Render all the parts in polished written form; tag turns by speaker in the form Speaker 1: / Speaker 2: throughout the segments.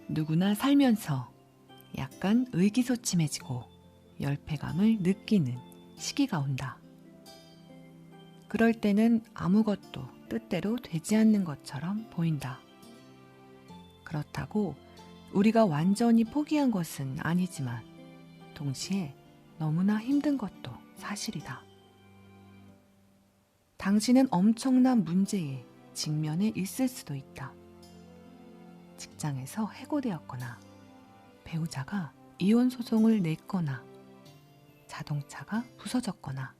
Speaker 1: 누구나 살면서 약간 의기소침해지고 열패감을 느끼는 시기가 온다. 그럴 때는 아무것도 뜻대로 되지 않는 것처럼 보인다. 그렇다고 우리가 완전히 포기한 것은 아니지만 동시에 너무나 힘든 것도 사실이다. 당신은 엄청난 문제에 직면해 있을 수도 있다. 직장에서 해고되었거나 배우자가 이혼 소송을 냈거나 자동차가 부서졌거나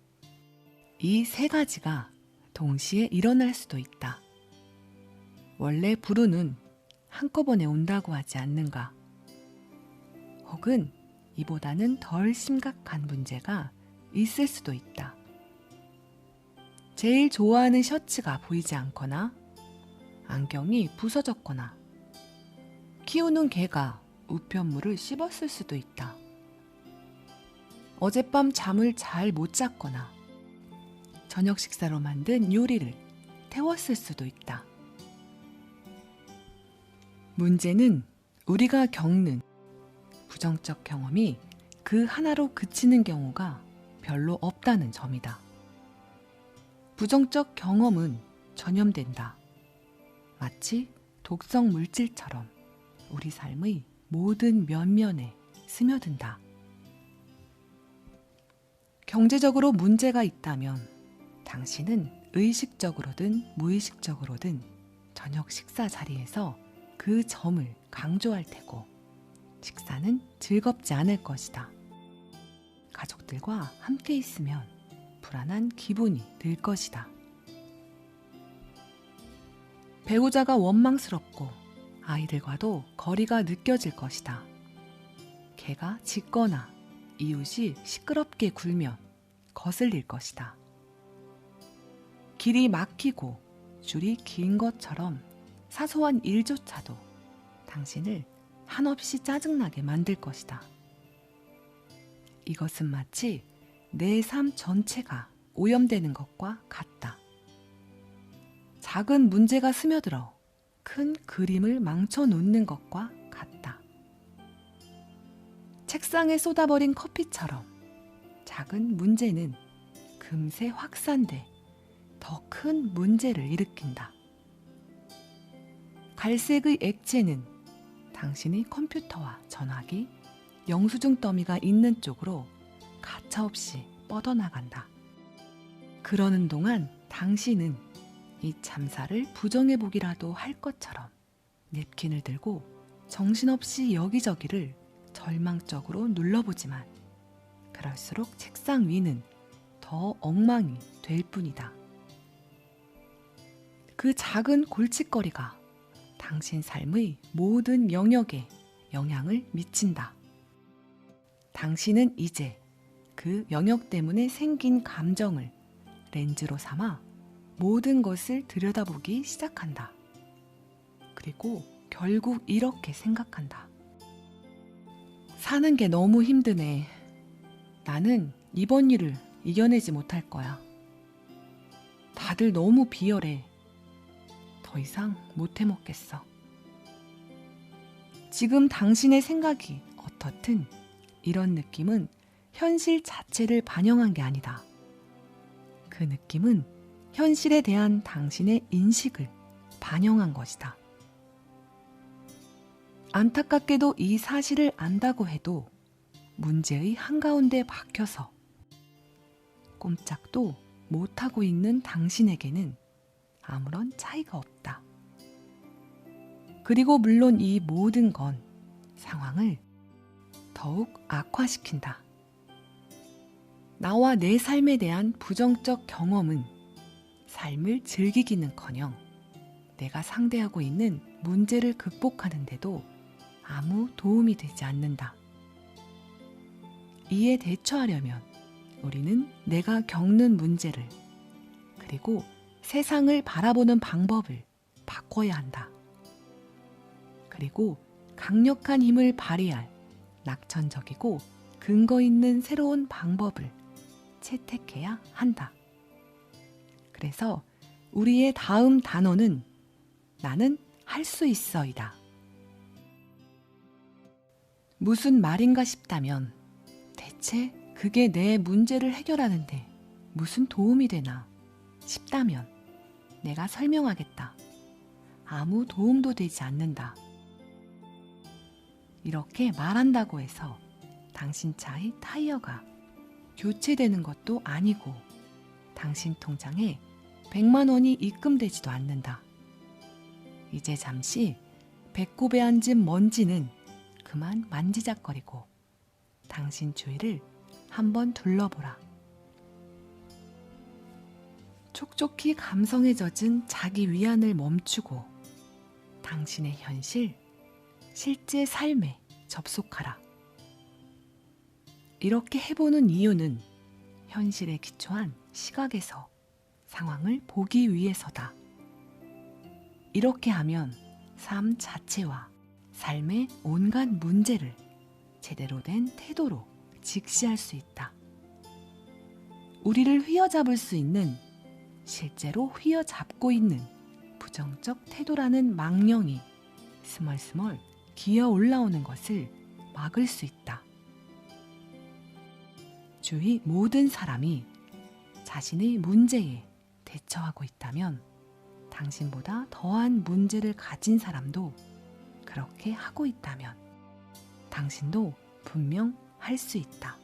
Speaker 1: 이 세 가지가 동시에 일어날 수도 있다. 원래 불운은 한꺼번에 온다고 하지 않는가? 혹은 이보다는 덜 심각한 문제가 있을 수도 있다. 제일 좋아하는 셔츠가 보이지 않거나 안경이 부서졌거나 키우는 개가 우편물을 씹었을 수도 있다. 어젯밤 잠을 잘 못 잤거나 저녁 식사로 만든 요리를 태웠을 수도 있다. 문제는 우리가 겪는 부정적 경험이 그 하나로 그치는 경우가 별로 없다는 점이다. 부정적 경험은 전염된다. 마치 독성 물질처럼 우리 삶의 모든 면면에 스며든다. 경제적으로 문제가 있다면 당신은 의식적으로든 무의식적으로든 저녁 식사 자리에서 그 점을 강조할 테고 식사는 즐겁지 않을 것이다. 가족들과 함께 있으면 불안한 기분이 들 것이다. 배우자가 원망스럽고 아이들과도 거리가 느껴질 것이다. 개가 짖거나 이웃이 시끄럽게 굴면 거슬릴 것이다. 길이 막히고 줄이 긴 것처럼 사소한 일조차도 당신을 한없이 짜증나게 만들 것이다. 이것은 마치 내 삶 전체가 오염되는 것과 같다. 작은 문제가 스며들어 큰 그림을 망쳐놓는 것과 같다. 책상에 쏟아버린 커피처럼 작은 문제는 금세 확산돼 더 큰 문제를 일으킨다. 갈색의 액체는 당신의 컴퓨터와 전화기, 영수증 더미가 있는 쪽으로 가차없이 뻗어나간다. 그러는 동안 당신은 이 참사를 부정해보기라도 할 것처럼 냅킨을 들고 정신없이 여기저기를 절망적으로 눌러보지만 그럴수록 책상 위는 더 엉망이 될 뿐이다. 그 작은 골칫거리가 당신 삶의 모든 영역에 영향을 미친다. 당신은 이제 그 영역 때문에 생긴 감정을 렌즈로 삼아 모든 것을 들여다보기 시작한다. 그리고 결국 이렇게 생각한다. 사는 게 너무 힘드네. 나는 이번 일을 이겨내지 못할 거야. 다들 너무 비열해. 더 이상 못 해먹겠어. 지금 당신의 생각이 어떻든 이런 느낌은 현실 자체를 반영한 게 아니다. 그 느낌은 현실에 대한 당신의 인식을 반영한 것이다. 안타깝게도 이 사실을 안다고 해도 문제의 한가운데 박혀서 꼼짝도 못하고 있는 당신에게는 아무런 차이가 없다. 그리고 물론 이 모든 건 상황을 더욱 악화시킨다. 나와 내 삶에 대한 부정적 경험은 삶을 즐기기는커녕 내가 상대하고 있는 문제를 극복하는데도 아무 도움이 되지 않는다. 이에 대처하려면 우리는 내가 겪는 문제를 그리고 세상을 바라보는 방법을 바꿔야 한다. 그리고 강력한 힘을 발휘할 낙천적이고 근거 있는 새로운 방법을 채택해야 한다. 그래서 우리의 다음 단어는 나는 할 수 있어이다. 무슨 말인가 싶다면 대체 그게 내 문제를 해결하는데 무슨 도움이 되나 싶다면 내가 설명하겠다. 아무 도움도 되지 않는다. 이렇게 말한다고 해서 당신 차의 타이어가 교체되는 것도 아니고 당신 통장에 100만 원이 입금되지도 않는다. 이제 잠시 배꼽에 앉은 먼지는 그만 만지작거리고 당신 주위를 한번 둘러보라. 촉촉히 감성에 젖은 자기 위안을 멈추고 당신의 현실, 실제 삶에 접속하라. 이렇게 해보는 이유는 현실에 기초한 시각에서 상황을 보기 위해서다. 이렇게 하면 삶 자체와 삶의 온갖 문제를 제대로 된 태도로 직시할 수 있다. 우리를 휘어잡을 수 있는, 실제로 휘어잡고 있는 부정적 태도라는 망령이 스멀스멀 기어 올라오는 것을 막을 수 있다. 주위 모든 사람이 자신의 문제에 대처하고 있다면 당신보다 더한 문제를 가진 사람도 그렇게 하고 있다면 당신도 분명 할 수 있다.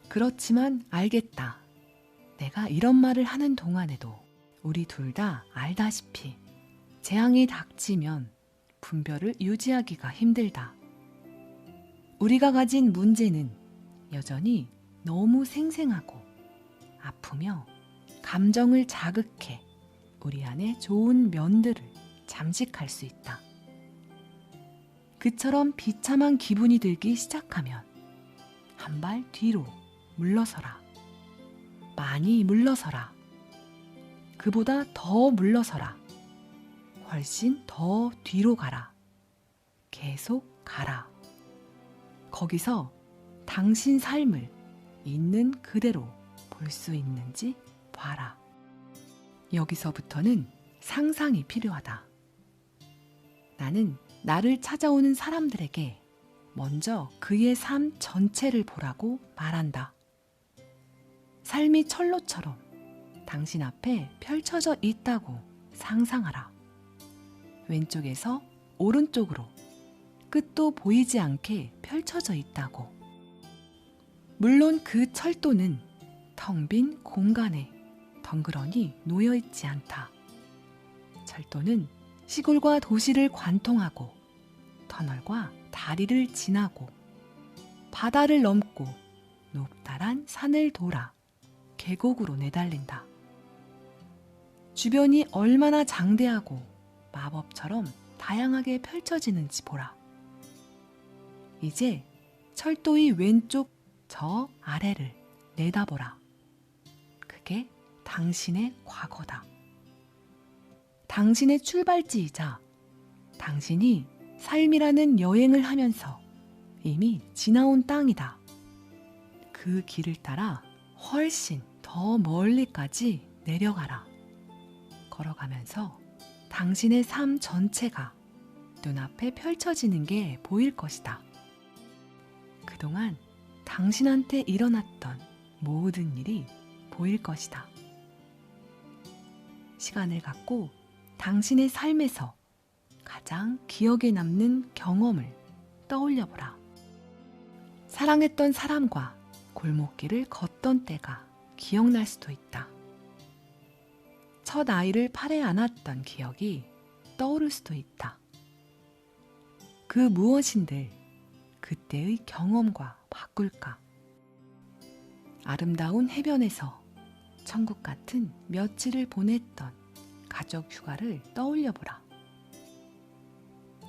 Speaker 1: 그렇지만 알겠다. 내가 이런 말을 하는 동안에도 우리 둘 다 알다시피 재앙이 닥치면 분별을 유지하기가 힘들다. 우리가 가진 문제는 여전히 너무 생생하고 아프며 감정을 자극해 우리 안에 좋은 면들을 잠식할 수 있다. 그처럼 비참한 기분이 들기 시작하면 한 발 뒤로 물러서라. 많이 물러서라. 그보다 더 물러서라. 훨씬 더 뒤로 가라. 계속 가라. 거기서 당신 삶을 있는 그대로 볼 수 있는지 봐라. 여기서부터는 상상이 필요하다. 나는 나를 찾아오는 사람들에게 먼저 그의 삶 전체를 보라고 말한다. 삶이 철로처럼 당신 앞에 펼쳐져 있다고 상상하라. 왼쪽에서 오른쪽으로 끝도 보이지 않게 펼쳐져 있다고. 물론 그 철도는 텅 빈 공간에 덩그러니 놓여 있지 않다. 철도는 시골과 도시를 관통하고 터널과 다리를 지나고 바다를 넘고 높다란 산을 돌아 계곡으로 내달린다. 주변이 얼마나 장대하고 마법처럼 다양하게 펼쳐지는지 보라. 이제 철도의 왼쪽 저 아래를 내다보라. 그게 당신의 과거다. 당신의 출발지이자 당신이 삶이라는 여행을 하면서 이미 지나온 땅이다. 그 길을 따라 훨씬 더 멀리까지 내려가라. 걸어가면서 당신의 삶 전체가 눈앞에 펼쳐지는 게 보일 것이다. 그동안 당신한테 일어났던 모든 일이 보일 것이다. 시간을 갖고 당신의 삶에서 가장 기억에 남는 경험을 떠올려 보라. 사랑했던 사람과 골목길을 걷던 때가 기억날 수도 있다. 첫 아이를 팔에 안았던 기억이 떠오를 수도 있다. 그 무엇인들 그때의 경험과 바꿀까? 아름다운 해변에서 천국 같은 며칠을 보냈던 가족 휴가를 떠올려 보라.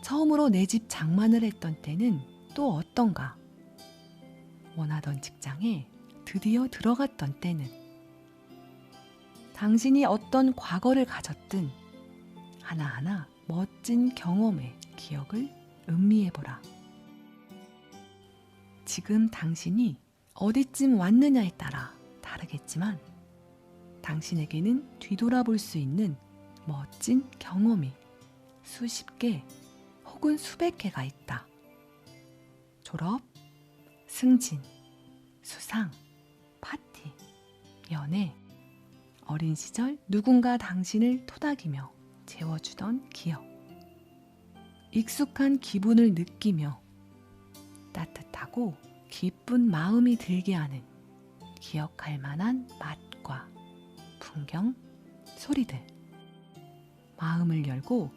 Speaker 1: 처음으로 내 집 장만을 했던 때는 또 어떤가? 원하던 직장에 드디어 들어갔던 때는 당신이 어떤 과거를 가졌든 하나하나 멋진 경험의 기억을 음미해보라. 지금 당신이 어디쯤 왔느냐에 따라 다르겠지만 당신에게는 뒤돌아볼 수 있는 멋진 경험이 수십 개 혹은 수백 개가 있다. 졸업, 승진, 수상, 파티, 연애, 어린 시절 누군가 당신을 토닥이며 재워주던 기억. 익숙한 기분을 느끼며 따뜻하고 기쁜 마음이 들게 하는 기억할 만한 맛과 풍경, 소리들. 마음을 열고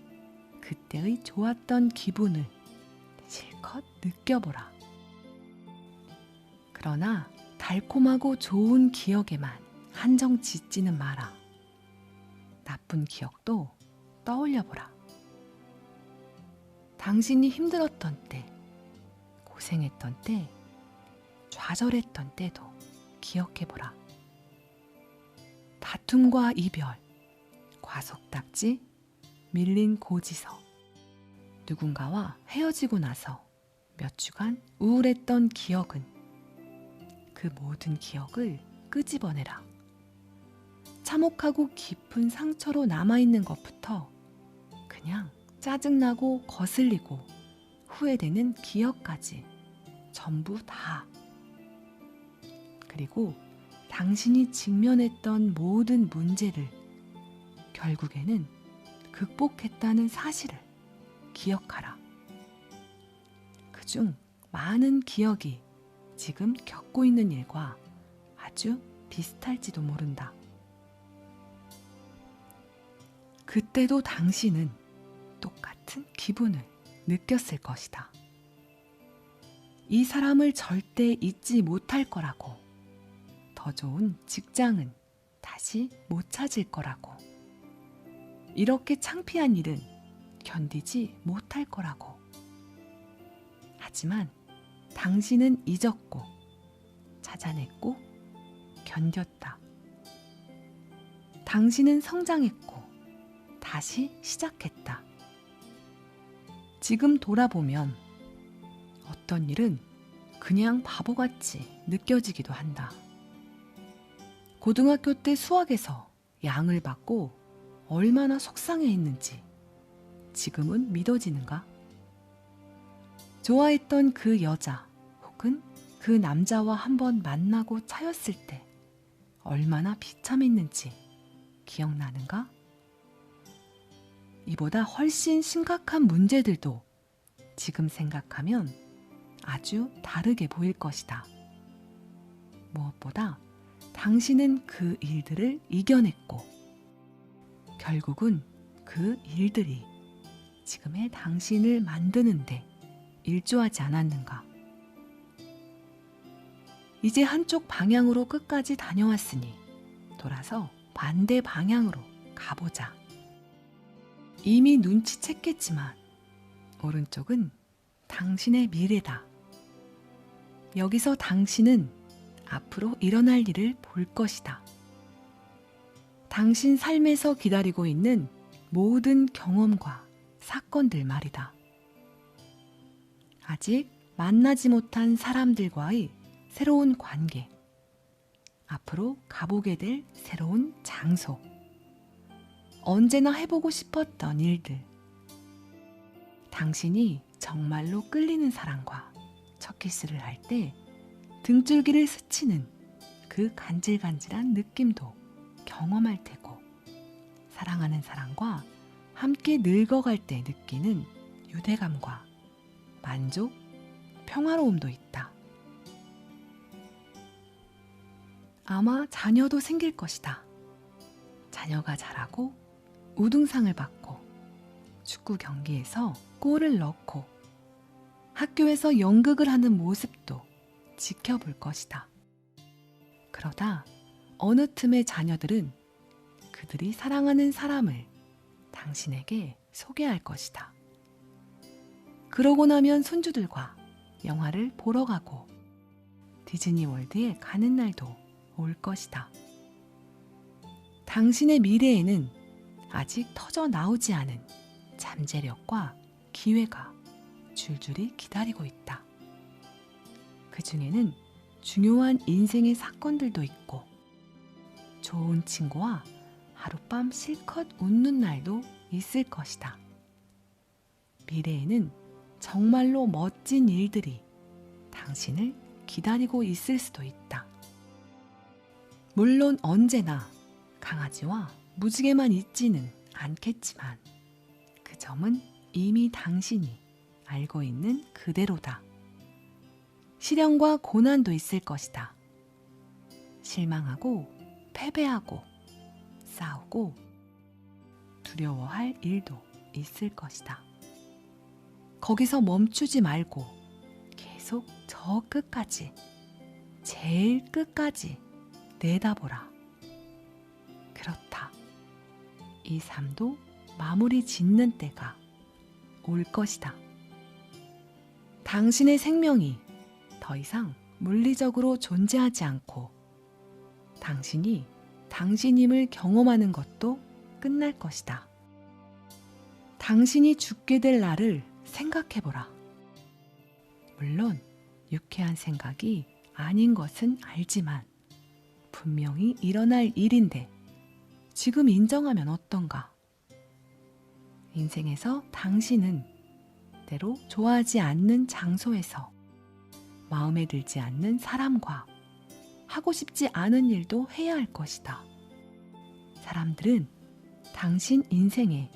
Speaker 1: 그때의 좋았던 기분을 실컷 느껴보라. 그러나 달콤하고 좋은 기억에만 한정 짓지는 마라. 나쁜 기억도 떠올려보라. 당신이 힘들었던 때, 고생했던 때, 좌절했던 때도 기억해보라. 다툼과 이별, 과속딱지, 밀린 고지서, 누군가와 헤어지고 나서 몇 주간 우울했던 기억은 그 모든 기억을 끄집어내라. 참혹하고 깊은 상처로 남아있는 것부터 그냥 짜증나고 거슬리고 후회되는 기억까지 전부 다. 그리고 당신이 직면했던 모든 문제를 결국에는 극복했다는 사실을 기억하라. 그중 많은 기억이 지금 겪고 있는 일과 아주 비슷할지도 모른다. 그때도 당신은 똑같은 기분을 느꼈을 것이다. 이 사람을 절대 잊지 못할 거라고, 더 좋은 직장은 다시 못 찾을 거라고, 이렇게 창피한 일은 견디지 못할 거라고. 하지만 당신은 잊었고 찾아냈고 견뎠다. 당신은 성장했고 다시 시작했다. 지금 돌아보면 어떤 일은 그냥 바보같이 느껴지기도 한다. 고등학교 때 수학에서 양을 받고 얼마나 속상해했는지 지금은 믿어지는가? 좋아했던 그 여자 혹은 그 남자와 한번 만나고 차였을 때 얼마나 비참했는지 기억나는가? 이보다 훨씬 심각한 문제들도 지금 생각하면 아주 다르게 보일 것이다. 무엇보다 당신은 그 일들을 이겨냈고 결국은 그 일들이 지금의 당신을 만드는데 일조하지 않았는가? 이제 한쪽 방향으로 끝까지 다녀왔으니 돌아서 반대 방향으로 가보자. 이미 눈치챘겠지만 오른쪽은 당신의 미래다. 여기서 당신은 앞으로 일어날 일을 볼 것이다. 당신 삶에서 기다리고 있는 모든 경험과 사건들 말이다. 아직 만나지 못한 사람들과의 새로운 관계, 앞으로 가보게 될 새로운 장소, 언제나 해보고 싶었던 일들, 당신이 정말로 끌리는 사람과 첫 키스를 할 때 등줄기를 스치는 그 간질간질한 느낌도 경험할 테고, 사랑하는 사람과 함께 늙어갈 때 느끼는 유대감과 만족, 평화로움도 있다. 아마 자녀도 생길 것이다. 자녀가 자라고 우등상을 받고 축구 경기에서 골을 넣고 학교에서 연극을 하는 모습도 지켜볼 것이다. 그러다 어느 틈에 자녀들은 그들이 사랑하는 사람을 당신에게 소개할 것이다. 그러고 나면 손주들과 영화를 보러 가고 디즈니 월드에 가는 날도 올 것이다. 당신의 미래에는 아직 터져 나오지 않은 잠재력과 기회가 줄줄이 기다리고 있다. 그 중에는 중요한 인생의 사건들도 있고 좋은 친구와 하룻밤 실컷 웃는 날도 있을 것이다. 미래에는 정말로 멋진 일들이 당신을 기다리고 있을 수도 있다. 물론 언제나 강아지와 무지개만 있지는 않겠지만 그 점은 이미 당신이 알고 있는 그대로다. 시련과 고난도 있을 것이다. 실망하고 패배하고 싸우고 두려워할 일도 있을 것이다. 거기서 멈추지 말고 계속 저 끝까지, 제일 끝까지 내다보라. 그렇다. 이 삶도 마무리 짓는 때가 올 것이다. 당신의 생명이 더 이상 물리적으로 존재하지 않고 당신이 당신임을 경험하는 것도 끝날 것이다. 당신이 죽게 될 날을 생각해보라. 물론 유쾌한 생각이 아닌 것은 알지만 분명히 일어날 일인데 지금 인정하면 어떤가? 인생에서 당신은 때로 좋아하지 않는 장소에서 마음에 들지 않는 사람과 하고 싶지 않은 일도 해야 할 것이다. 사람들은 당신 인생에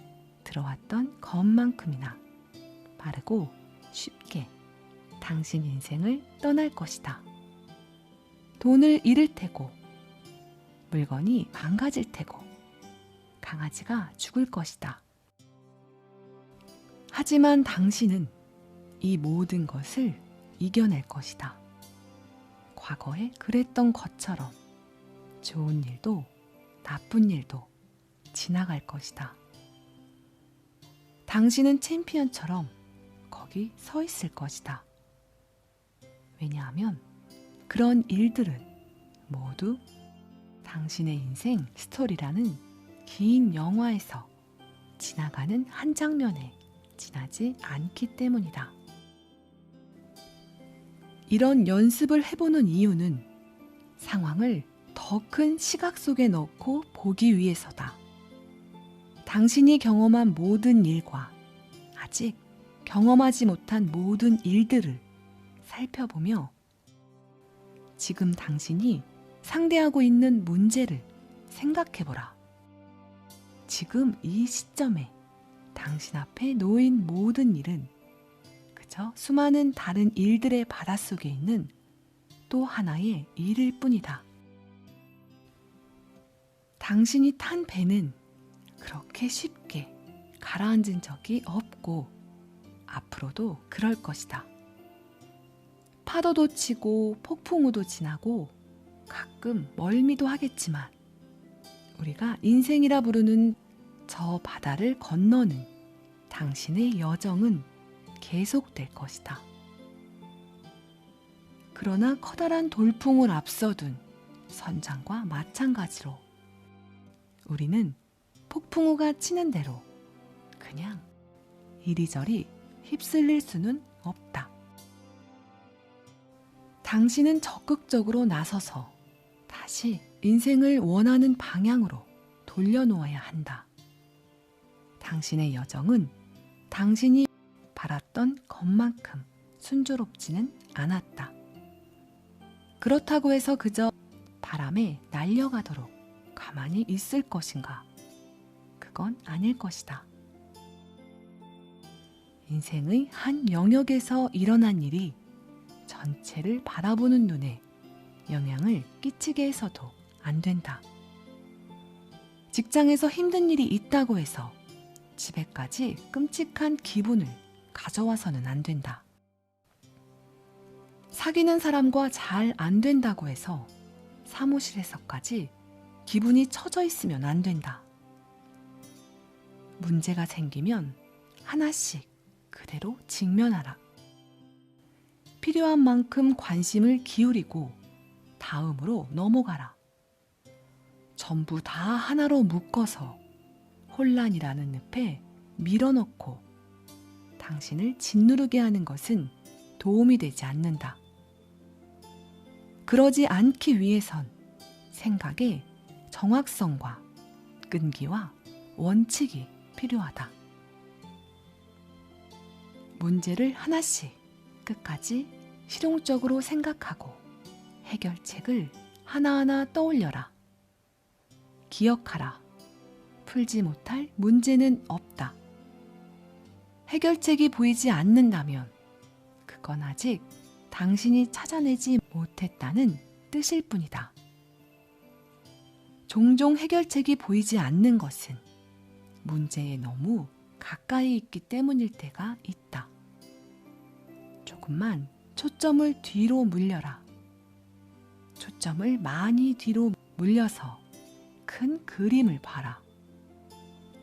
Speaker 1: 들어왔던 것만큼이나 빠르고 쉽게 당신 인생을 떠날 것이다. 돈을 잃을 테고, 물건이 망가질 테고, 강아지가 죽을 것이다. 하지만 당신은 이 모든 것을 이겨낼 것이다. 과거에 그랬던 것처럼 좋은 일도 나쁜 일도 지나갈 것이다. 당신은 챔피언처럼 거기 서 있을 것이다. 왜냐하면 그런 일들은 모두 당신의 인생 스토리라는 긴 영화에서 지나가는 한 장면에 지나지 않기 때문이다. 이런 연습을 해보는 이유는 상황을 더 큰 시각 속에 넣고 보기 위해서다. 당신이 경험한 모든 일과 아직 경험하지 못한 모든 일들을 살펴보며 지금 당신이 상대하고 있는 문제를 생각해보라. 지금 이 시점에 당신 앞에 놓인 모든 일은 그저 수많은 다른 일들의 바닷속에 있는 또 하나의 일일 뿐이다. 당신이 탄 배는 그렇게 쉽게 가라앉은 적이 없고 앞으로도 그럴 것이다. 파도도 치고 폭풍우도 지나고 가끔 멀미도 하겠지만 우리가 인생이라 부르는 저 바다를 건너는 당신의 여정은 계속될 것이다. 그러나 커다란 돌풍을 앞서둔 선장과 마찬가지로 우리는 폭풍우가 치는 대로 그냥 이리저리 휩쓸릴 수는 없다. 당신은 적극적으로 나서서 다시 인생을 원하는 방향으로 돌려놓아야 한다. 당신의 여정은 당신이 바랐던 것만큼 순조롭지는 않았다. 그렇다고 해서 그저 바람에 날려가도록 가만히 있을 것인가? 그건 아닐 것이다. 인생의 한 영역에서 일어난 일이 전체를 바라보는 눈에 영향을 끼치게 해서도 안 된다. 직장에서 힘든 일이 있다고 해서 집에까지 끔찍한 기분을 가져와서는 안 된다. 사귀는 사람과 잘 안 된다고 해서 사무실에서까지 기분이 처져 있으면 안 된다. 문제가 생기면 하나씩 그대로 직면하라. 필요한 만큼 관심을 기울이고 다음으로 넘어가라. 전부 다 하나로 묶어서 혼란이라는 늪에 밀어넣고 당신을 짓누르게 하는 것은 도움이 되지 않는다. 그러지 않기 위해선 생각의 정확성과 끈기와 원칙이 필요하다. 문제를 하나씩 끝까지 실용적으로 생각하고 해결책을 하나하나 떠올려라. 기억하라. 풀지 못할 문제는 없다. 해결책이 보이지 않는다면 그건 아직 당신이 찾아내지 못했다는 뜻일 뿐이다. 종종 해결책이 보이지 않는 것은 문제에 너무 가까이 있기 때문일 때가 있다. 조금만 초점을 뒤로 물려라. 초점을 많이 뒤로 물려서 큰 그림을 봐라.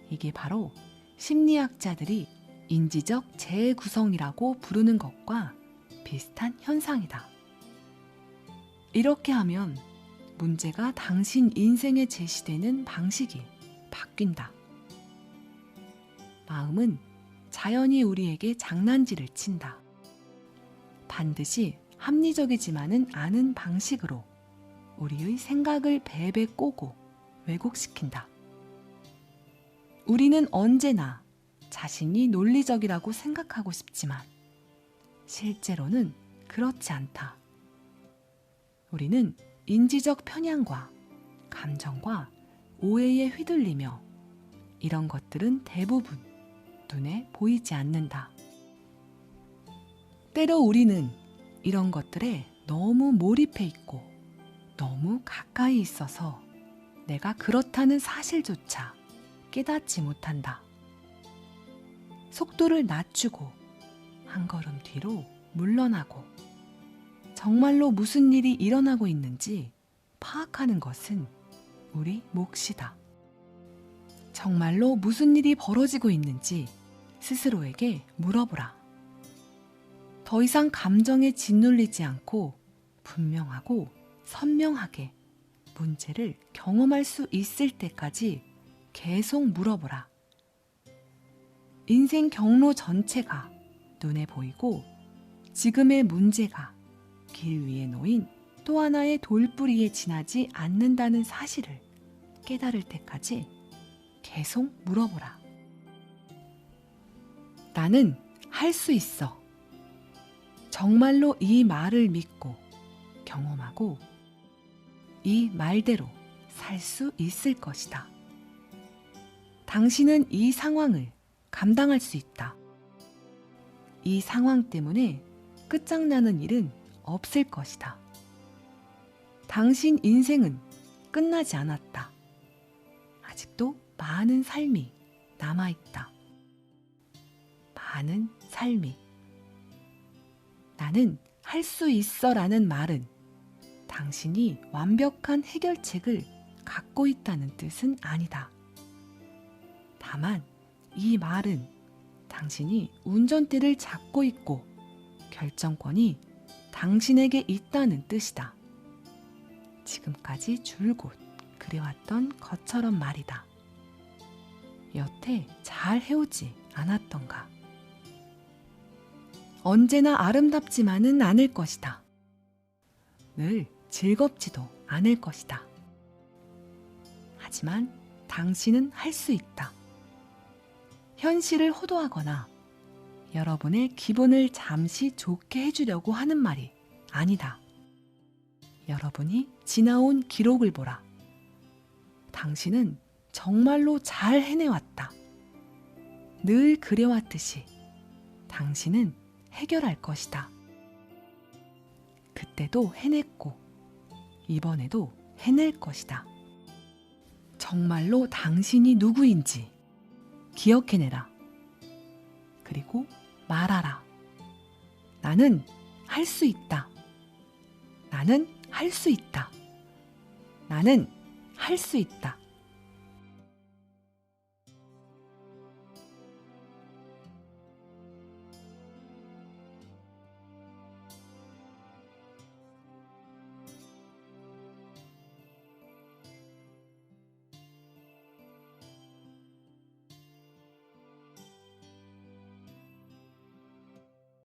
Speaker 1: 이게 바로 심리학자들이 인지적 재구성이라고 부르는 것과 비슷한 현상이다. 이렇게 하면 문제가 당신 인생에 제시되는 방식이 바뀐다. 마음은 자연히 우리에게 장난질을 친다. 반드시 합리적이지만은 않은 방식으로 우리의 생각을 베베 꼬고 왜곡시킨다. 우리는 언제나 자신이 논리적이라고 생각하고 싶지만 실제로는 그렇지 않다. 우리는 인지적 편향과 감정과 오해에 휘둘리며 이런 것들은 대부분 눈에 보이지 않는다. 때로 우리는 이런 것들에 너무 몰입해 있고 너무 가까이 있어서 내가 그렇다는 사실조차 깨닫지 못한다. 속도를 낮추고 한 걸음 뒤로 물러나고 정말로 무슨 일이 일어나고 있는지 파악하는 것은 우리 몫이다. 정말로 무슨 일이 벌어지고 있는지 스스로에게 물어보라. 더 이상 감정에 짓눌리지 않고 분명하고 선명하게 문제를 경험할 수 있을 때까지 계속 물어보라. 인생 경로 전체가 눈에 보이고 지금의 문제가 길 위에 놓인 또 하나의 돌부리에 지나지 않는다는 사실을 깨달을 때까지 계속 물어보라. 나는 할 수 있어. 정말로 이 말을 믿고 경험하고 이 말대로 살 수 있을 것이다. 당신은 이 상황을 감당할 수 있다. 이 상황 때문에 끝장나는 일은 없을 것이다. 당신 인생은 끝나지 않았다. 아직도 많은 삶이 남아있다. 많은 삶이. 나는 할 수 있어 라는 말은 당신이 완벽한 해결책을 갖고 있다는 뜻은 아니다. 다만 이 말은 당신이 운전대를 잡고 있고 결정권이 당신에게 있다는 뜻이다. 지금까지 줄곧 그래왔던 것처럼 말이다. 여태 잘 해오지 않았던가. 언제나 아름답지만은 않을 것이다. 늘 즐겁지도 않을 것이다. 하지만 당신은 할 수 있다. 현실을 호도하거나 여러분의 기분을 잠시 좋게 해주려고 하는 말이 아니다. 여러분이 지나온 기록을 보라. 당신은 정말로 잘 해내왔다. 늘 그래왔듯이 당신은 해결할 것이다. 그때도 해냈고 이번에도 해낼 것이다. 정말로 당신이 누구인지 기억해내라. 그리고 말하라. 나는 할 수 있다. 나는 할 수 있다. 나는 할 수 있다.